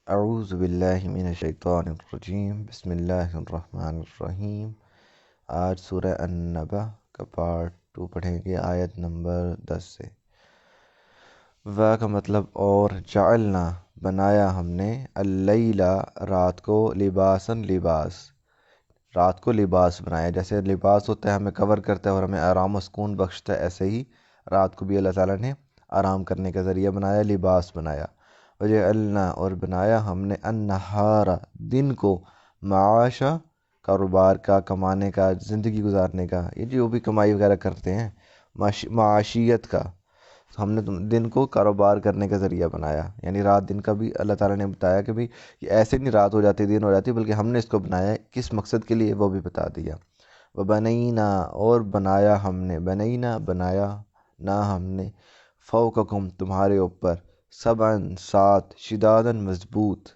اعوذ باللہ من الشیطان الرجیم، بسم اللہ الرحمن الرحیم۔ آج سورہ النبأ کا پارٹ 2 پڑھیں گے، آیت نمبر 10 سے۔ و کا مطلب اور، جعلنا بنایا ہم نے، اللیلہ رات کو، لباساً لباس، رات کو لباس بنایا۔ جیسے لباس ہوتا ہے ہمیں کور کرتا ہے اور ہمیں آرام و سکون بخشتا ہے، ایسے ہی رات کو بھی اللہ تعالیٰ نے آرام کرنے کا ذریعہ بنایا، لباس بنایا۔ وجعلنا اور بنایا ہم نے، النہار دن کو، معاشا کاروبار کا، کمانے کا، زندگی گزارنے کا، یہ جو بھی کمائی وغیرہ کرتے ہیں، معاشیت کا، ہم نے دن کو کاروبار کرنے کا ذریعہ بنایا۔ یعنی رات دن کا بھی اللہ تعالیٰ نے بتایا کہ بھی یہ ایسے نہیں رات ہو جاتی دن ہو جاتی، بلکہ ہم نے اس کو بنایا کس مقصد کے لیے وہ بھی بتا دیا۔ وبنینا اور بنایا ہم نے، بنینا بنایا نہ ہم نے، فوقکم تمہارے اوپر، سبعن سات، شدادن مضبوط۔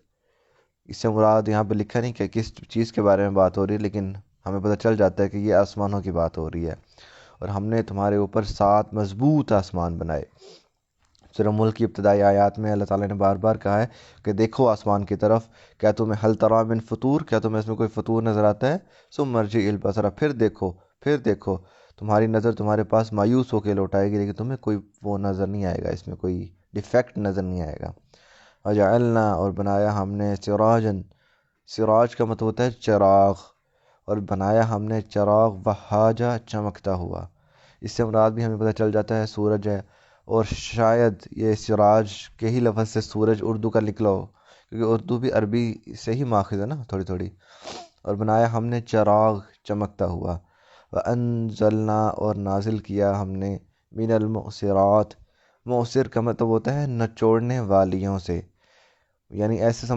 اس سے مراد یہاں پہ لکھا نہیں کہ کس چیز کے بارے میں بات ہو رہی ہے، لیکن ہمیں پتہ چل جاتا ہے کہ یہ آسمانوں کی بات ہو رہی ہے۔ اور ہم نے تمہارے اوپر 7 مضبوط آسمان بنائے۔ سورہ ملک کی ابتدائی آیات میں اللہ تعالیٰ نے بار بار کہا ہے کہ دیکھو آسمان کی طرف، کیا تمہیں حل تری من فطور، کیا تمہیں اس میں کوئی فطور نظر آتا ہے؟ ثم ارجع البصر، پھر دیکھو تمہاری نظر تمہارے پاس مایوس ہو کے لوٹ آئے گی، لیکن تمہیں کوئی وہ نظر نہیں آئے گا، اس میں کوئی ڈیفیکٹ نظر نہیں آئے گا۔ وجعلنا اور بنایا ہم نے، سراجن، سراج کا مطلب ہوتا ہے چراغ، اور بنایا ہم نے چراغ، وہاجا چمکتا ہوا۔ اس سے مراد بھی ہمیں پتہ چل جاتا ہے سورج ہے، اور شاید یہ سراج کے ہی لفظ سے سورج اردو کا نکلا ہو، کیونکہ اردو بھی عربی سے ہی ماخذ ہے نا تھوڑی تھوڑی۔ اور بنایا ہم نے چراغ چمکتا ہوا۔ وانزلنا اور نازل کیا ہم نے، من المعصرات، معصر کا مطلب ہوتا ہے نچوڑنے والیوں سے، یعنی ایسے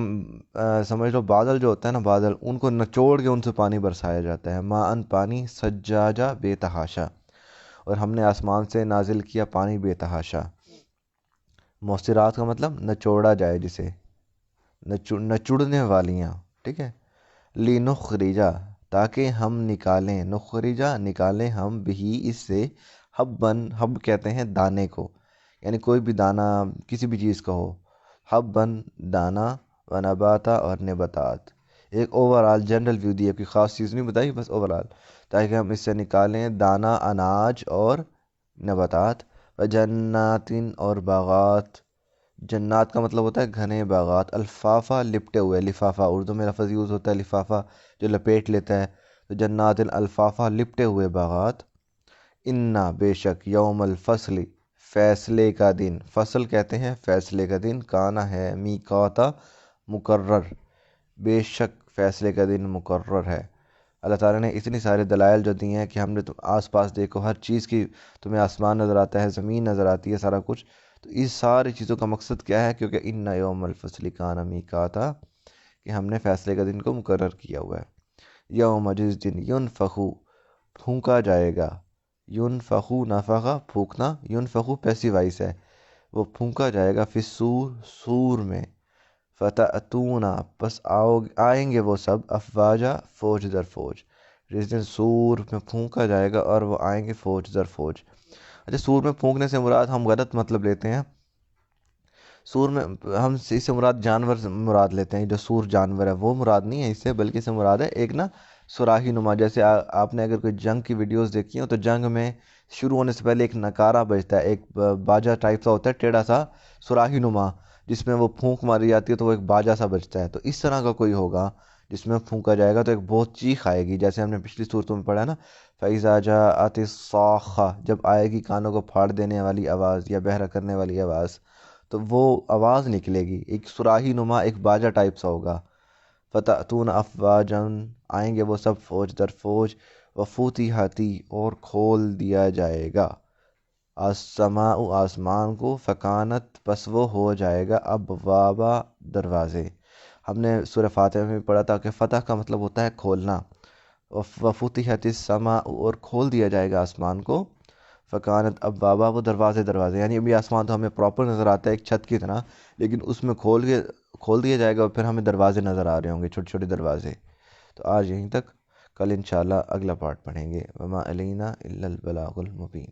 سمجھ لو بادل جو ہوتا ہے نا، بادل ان کو نچوڑ کے ان سے پانی برسایا جاتا ہے، ماءً پانی، سجاجہ بے تحاشا، اور ہم نے آسمان سے نازل کیا پانی بے تحاشا۔ معصرات کا مطلب نچوڑا جائے جسے، نچڑنے والیاں، ٹھیک ہے۔ لنخرجا تاکہ ہم نکالیں، نخرجا نکالیں ہم، بھی اس سے، حبن، حب کہتے ہیں دانے کو، یعنی کوئی بھی دانہ کسی بھی چیز کا ہو، حبن دانہ، ونباتا اور نباتات۔ ایک اوورال جنرل ویو دی ہے، کوئی خاص چیز نہیں بتائی، بس اوورال، تاکہ ہم اس سے نکالیں دانہ، اناج اور نباتات۔ وجنات اور باغات، جنات کا مطلب ہوتا ہے گھنے باغات، الفافہ لپٹے ہوئے، لفافہ اردو میں لفظ یوز ہوتا ہے لفافہ جو لپیٹ لیتا ہے، تو جنات الفافہ لپٹے ہوئے باغات۔ انا بے شک، یوم الفصل فیصلے کا دن، فصل کہتے ہیں فیصلے کا دن، کانا ہے، میقاتا مقرر، بے شک فیصلے کا دن مقرر ہے۔ اللہ تعالیٰ نے اتنی سارے دلائل جو دی ہیں کہ ہم نے آس پاس دیکھو ہر چیز کی، تمہیں آسمان نظر آتا ہے، زمین نظر آتی ہے، سارا کچھ، تو اس ساری چیزوں کا مقصد کیا ہے؟ کیونکہ ان یوم الفصل کان میقاتا، کہ ہم نے فیصلے کا دن کو مقرر کیا ہوا ہے۔ یوم جس دن، ینفخو پھونکا جائے گا، ینفخو نفخہ پھونکنا، ینفخو پیسیو وائس ہے، وہ پھونکا جائے گا، فی السور سور میں، فتأتون پس آئیں گے وہ سب، افواجا فوج در فوج، جس دن سور میں پھونکا جائے گا اور وہ آئیں گے فوج در فوج۔ اچھا، سور میں پھونکنے سے مراد ہم غلط مطلب لیتے ہیں، سور میں ہم اس سے مراد جانور مراد لیتے ہیں، جو سور جانور ہے وہ مراد نہیں ہے اس سے، بلکہ اس سے مراد ہے ایک نا سراہی نما، جیسے آپ نے اگر کوئی جنگ کی ویڈیوز دیکھی ہو تو جنگ میں شروع ہونے سے پہلے ایک نکارہ بجتا ہے، ایک باجا ٹائپ سا ہوتا ہے ٹیڑھا سا سراہی نما، جس میں وہ پھونک ماری جاتی ہے تو وہ ایک باجا سا بجتا ہے، تو اس طرح کا کوئی ہوگا جس میں پھونکا جائے گا تو ایک بہت چیخ آئے گی، جیسے ہم نے پچھلی صورتوں میں پڑھا نا، فَإِذَا جَاءَتِ الصَّاخَّةُ، جب آئے گی کانوں کو پھاڑ دینے والی آواز یا بہرا کرنے والی آواز، تو وہ آواز نکلے گی، ایک سراہی نما، ایک باجا ٹائپ سا ہوگا۔ فتأتون افواجن آئیں گے وہ سب فوج در فوج، وفتحت اور کھول دیا جائے گا، السماء آسمان کو، فکانت پس وہ ہو جائے گا، ابوابا دروازے۔ ہم نے سورہ فاتحہ میں بھی پڑھا تھا کہ فتح کا مطلب ہوتا ہے کھولنا، وفتحت السماء اور کھول دیا جائے گا آسمان کو، فکانت ابوابا وہ دروازے، یعنی ابھی آسمان تو ہمیں پراپر نظر آتا ہے ایک چھت کی طرح، لیکن اس میں کھول دیا جائے گا اور پھر ہمیں دروازے نظر آ رہے ہوں گے، چھوٹے چھوٹے دروازے۔ تو آج یہیں تک، کل انشاءاللہ اگلا پارٹ پڑھیں گے۔ وما علینا الا البلاغ المبین۔